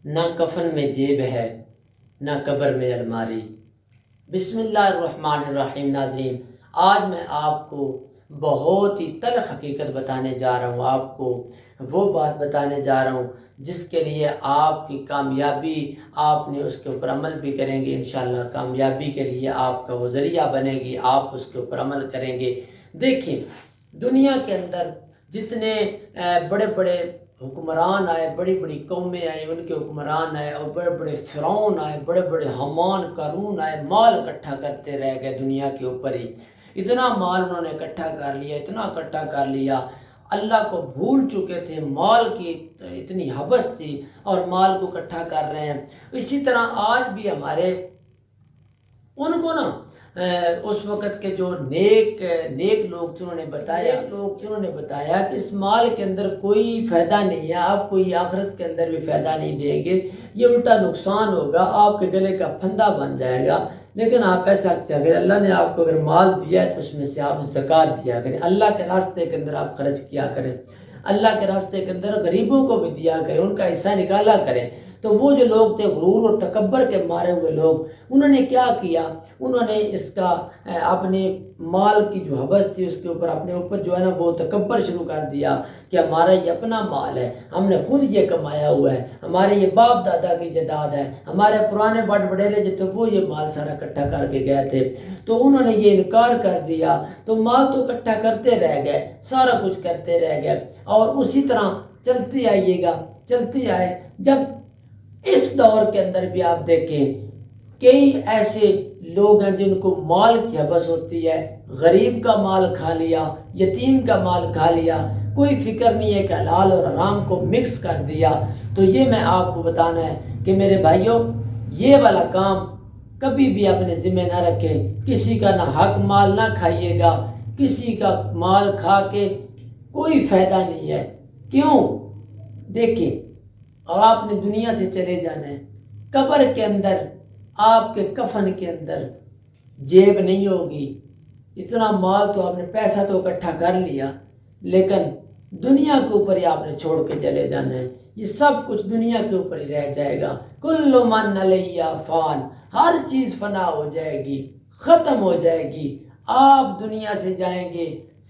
ना कफन में जेब है, ना कब्र में अलमारी। बिस्मिल्लाहिर्रहमानिर्रहीम। नाज़रीन, आज मैं आपको बहुत ही तल्ख़ हकीकत बताने जा रहा हूँ। आपको वो बात बताने जा रहा हूँ जिसके लिए आपकी कामयाबी, आपने उसके ऊपर अमल भी करेंगे, इंशाअल्लाह कामयाबी के लिए आपका वो ज़रिया बनेगी, आप उसके ऊपर अमल करेंगे। देखिए, दुनिया के अंदर जितने बड़े बड़े हुक्मरान आए, बड़ी बड़ी कौमें आई, उनके हुक्मरान आए और बड़े बड़े फ़िरौन आए, बड़े बड़े हमान कारून आए, माल इकट्ठा करते रह गए दुनिया के ऊपर ही। इतना माल उन्होंने इकट्ठा कर लिया, इतना इकट्ठा कर लिया, अल्लाह को भूल चुके थे। माल की इतनी हवस थी और माल को इकट्ठा कर रहे हैं। इसी तरह आज भी हमारे उनको ना उस वक़्त के जो नेक लोग थे उन्होंने बताया कि इस माल के अंदर कोई फ़ायदा नहीं है, आप कोई आखिरत के अंदर भी फ़ायदा नहीं देंगे, ये उल्टा नुकसान होगा, आपके गले का फंदा बन जाएगा। लेकिन आप ऐसा क्या करें, अल्लाह ने आपको अगर माल दिया है तो उसमें से आप ज़कात दिया करें, अल्लाह के रास्ते के अंदर आप खर्च किया करें, अल्लाह के रास्ते के अंदर गरीबों को भी दिया करें, उनका हिस्सा निकाला करें। तो वो जो लोग थे गुरूर और तकब्बर के मारे हुए लोग, उन्होंने क्या किया, उन्होंने इसका अपने माल की जो हवस थी उसके ऊपर अपने ऊपर जो है ना वो तकब्बर शुरू कर दिया कि हमारा ये अपना माल है, हमने खुद ये कमाया हुआ है, हमारे ये बाप दादा की जायदाद है, हमारे पुराने बड़ बड़ेरे जो थे वो ये माल सारा इकट्ठा करके गए थे। तो उन्होंने ये इनकार कर दिया, तो माल तो इकट्ठा करते रह गए, सारा कुछ करते रह गए और उसी तरह चलते आइएगा, चलते आए। जब इस दौर के अंदर भी आप देखें कई ऐसे लोग हैं जिनको माल की हवस होती है, गरीब का माल खा लिया, यतीम का माल खा लिया, कोई फिक्र नहीं है कि हलाल और हराम को मिक्स कर दिया। तो ये मैं आपको बताना है कि मेरे भाइयों, ये वाला काम कभी भी अपने ज़िम्मे ना रखें। किसी का ना हक माल ना खाइएगा, किसी का माल खा के कोई फ़ायदा नहीं है। क्यों? देखिए, आपने दुनिया से चले जाना है, कब्र के अंदर आपके कफन के अंदर जेब नहीं होगी। इतना माल तो आपने, पैसा तो इकट्ठा कर लिया, लेकिन दुनिया के ऊपर ही आपने छोड़ के चले जाना है। ये सब कुछ दुनिया के ऊपर ही रह जाएगा। कुल्लु मन अलैहा फ़ान, हर चीज़ फना हो जाएगी, ख़त्म हो जाएगी। आप दुनिया से जाएंगे,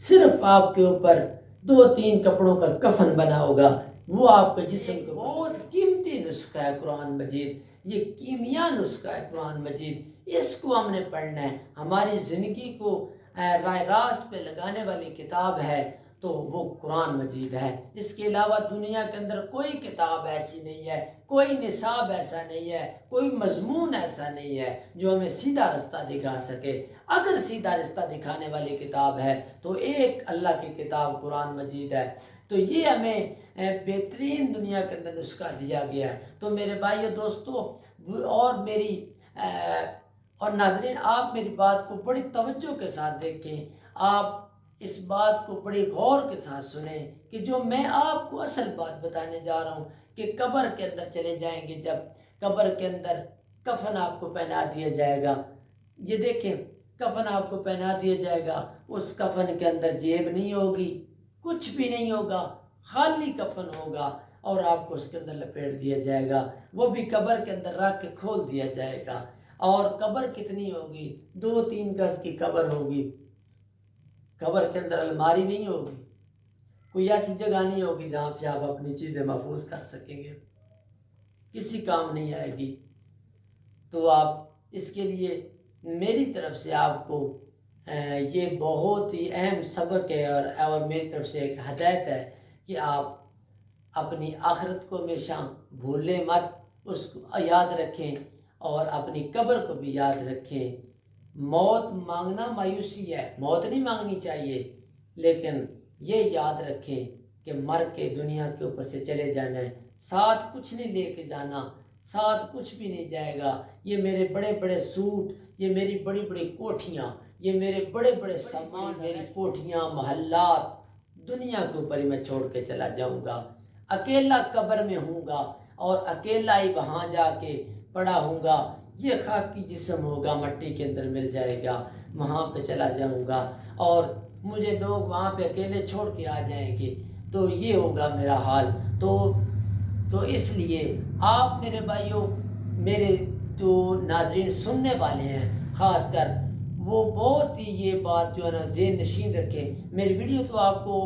सिर्फ आपके ऊपर 2-3 कपड़ों का कफन बना होगा, वो आपके जिस्म को। बहुत कीमती नुस्खा है कुरान मजीद, ये कीमिया नुस्खा है कुरान मजीद, इसको हमने पढ़ना है। हमारी ज़िंदगी को राह रास्त पे लगाने वाली किताब है तो वो कुरान मजीद है। इसके अलावा दुनिया के अंदर कोई किताब ऐसी नहीं है, कोई निसाब ऐसा नहीं है, कोई मजमून ऐसा नहीं है जो हमें सीधा रास्ता दिखा सके। अगर सीधा रास्ता दिखाने वाली किताब है तो एक अल्लाह की किताब कुरान मजीद है। तो ये हमें बेहतरीन दुनिया के अंदर नुस्खा दिया गया है। तो मेरे भाइयों दोस्तों और नाजरीन, आप मेरी बात को बड़ी तवज्जो के साथ देखें, आप इस बात को बड़ी गौर के साथ सुने कि जो मैं आपको असल बात बताने जा रहा हूँ कि कब्र के अंदर चले जाएंगे, जब कब्र के अंदर कफन आपको पहना दिया जाएगा। ये देखें, कफन आपको पहना दिया जाएगा, उस कफन के अंदर जेब नहीं होगी, कुछ भी नहीं होगा, खाली कफन होगा और आपको उसके अंदर लपेट दिया जाएगा। वो भी कब्र के अंदर रख के खोल दिया जाएगा। और कब्र कितनी होगी? 2-3 गज की कब्र होगी। कब्र के अंदर अलमारी नहीं होगी, कोई ऐसी जगह नहीं होगी जहाँ पे आप अपनी चीज़ें महफूज कर सकेंगे, किसी काम नहीं आएगी। तो आप इसके लिए मेरी तरफ से आपको ये बहुत ही अहम सबक है और मेरी तरफ से एक हदायत है कि आप अपनी आखिरत को हमेशा भूलें मत, उसको याद रखें और अपनी कब्र को भी याद रखें। मौत मांगना मायूसी है, मौत नहीं मांगनी चाहिए, लेकिन ये याद रखें कि मर के दुनिया के ऊपर से चले जाना है, साथ कुछ नहीं लेके जाना, साथ कुछ भी नहीं जाएगा। ये मेरे बड़े बड़े सूट, ये मेरी बड़ी बड़ी कोठियाँ, ये मेरे बड़े बड़े सामान, मेरी कोठियाँ महल्लात दुनिया के ऊपर ही मैं छोड़ के चला जाऊँगा। अकेला कब्र में हूँगा और अकेला ही वहाँ जाके पड़ा हूँगा। ये खाकी जिस्म होगा, मट्टी के अंदर मिल जाएगा, वहाँ पे चला जाऊँगा और मुझे लोग वहाँ पे अकेले छोड़ के आ जाएंगे। तो ये होगा मेरा हाल। तो तो इसलिए आप मेरे भाइयों, मेरे जो नाज़रीन सुनने वाले हैं ख़ासकर, वो बहुत ही ये बात जो है ना ज़हन नशीन रखें। मेरी वीडियो तो आपको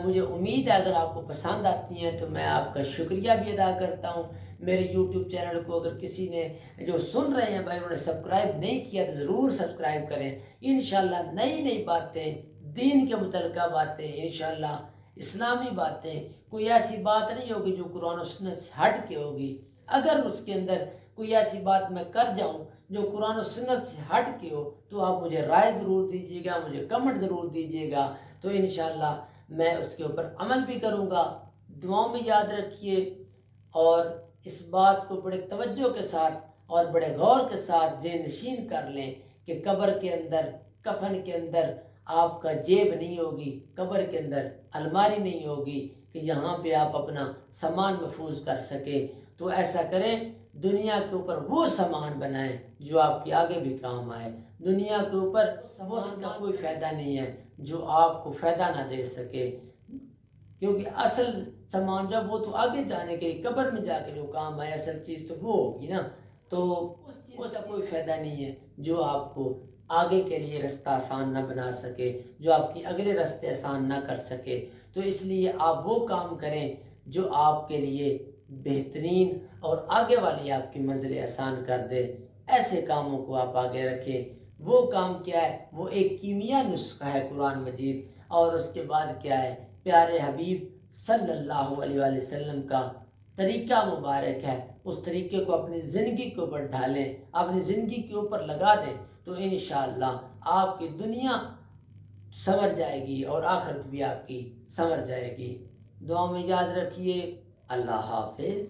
मुझे उम्मीद है अगर आपको पसंद आती हैं तो मैं आपका शुक्रिया भी अदा करता हूँ। मेरे यूट्यूब चैनल को अगर किसी ने जो सुन रहे हैं भाई उन्होंने सब्सक्राइब नहीं किया तो ज़रूर सब्सक्राइब करें। इंशाल्लाह नई नई बातें, दीन के मुतल्लिक़ा बातें, इंशाल्लाह इस्लामी बातें, कोई ऐसी बात नहीं होगी जो कुरान और सुन्नत से हट के होगी। अगर उसके अंदर कोई ऐसी बात मैं कर जाऊं जो कुरान और सुन्नत से हट के हो तो आप मुझे राय ज़रूर दीजिएगा, मुझे कमेंट ज़रूर दीजिएगा, तो इंशाल्लाह मैं उसके ऊपर अमल भी करूँगा। दुआओं में याद रखिए और इस बात को बड़े तवज्जो के साथ और बड़े गौर के साथ ज़हन नशीन कर लें कि कब्र के अंदर, कफन के अंदर आपका जेब नहीं होगी, कब्र के अंदर अलमारी नहीं होगी कि यहाँ पे आप अपना सामान महफूज कर सके। तो ऐसा करें, दुनिया के ऊपर वो सामान बनाएं जो आपके आगे भी काम आए। दुनिया के ऊपर वो का कोई फ़ायदा नहीं है जो आपको फ़ायदा ना दे सके, क्योंकि असल सामान जब वो तो आगे जाने के लिए कब्र में जाके जो काम आए, असल चीज़ तो वो होगी ना। तो उसका कोई फ़ायदा नहीं है जो आपको आगे के लिए रास्ता आसान ना बना सके, जो आपकी अगले रास्ते आसान ना कर सके। तो इसलिए आप वो काम करें जो आपके लिए बेहतरीन और आगे वाली आपकी मंजिलें आसान कर दे। ऐसे कामों को आप आगे रखें। वो काम क्या है? वो एक कीमिया नुस्खा है कुरान मजीद, और उसके बाद क्या है? प्यारे हबीब सल्लल्लाहु अलैहि वसल्लम का तरीका मुबारक है। उस तरीके को अपनी ज़िंदगी के ऊपर ढालें, अपनी ज़िंदगी के ऊपर लगा दें, तो इंशाअल्लाह आपकी दुनिया संवर जाएगी और आखिरत भी आपकी संवर जाएगी। दुआ में याद रखिए। अल्लाह हाफिज़।